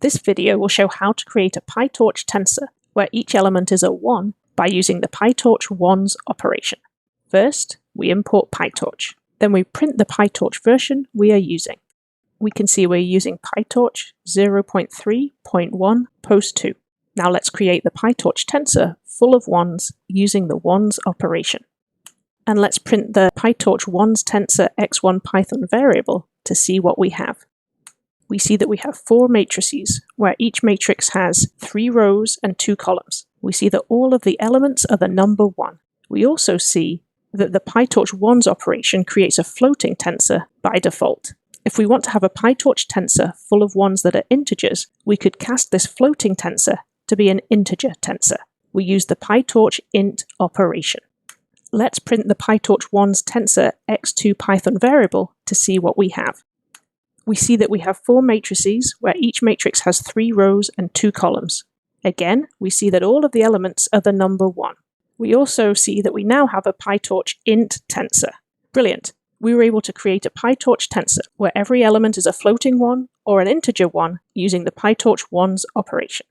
This video will show how to create a PyTorch tensor where each element is a 1 by using the PyTorch ones operation. First, we import PyTorch. Then we print the PyTorch version we are using. We can see we're using PyTorch 0.3.1 post 2. Now let's create the PyTorch tensor full of ones using the ones operation. And let's print the PyTorch ones tensor x1 Python variable to see what we have. We see that we have 4 matrices, where each matrix has 3 rows and 2 columns. We see that all of the elements are the number 1. We also see that the PyTorch ones operation creates a floating tensor by default. If we want to have a PyTorch tensor full of ones that are integers, we could cast this floating tensor to be an integer tensor. We use the PyTorch int operation. Let's print the PyTorch ones tensor x2 Python variable to see what we have. We see that we have 4 matrices, where each matrix has 3 rows and 2 columns. Again, we see that all of the elements are the number 1. We also see that we now have a PyTorch int tensor. Brilliant! We were able to create a PyTorch tensor where every element is a floating 1 or an integer 1 using the PyTorch ones operation.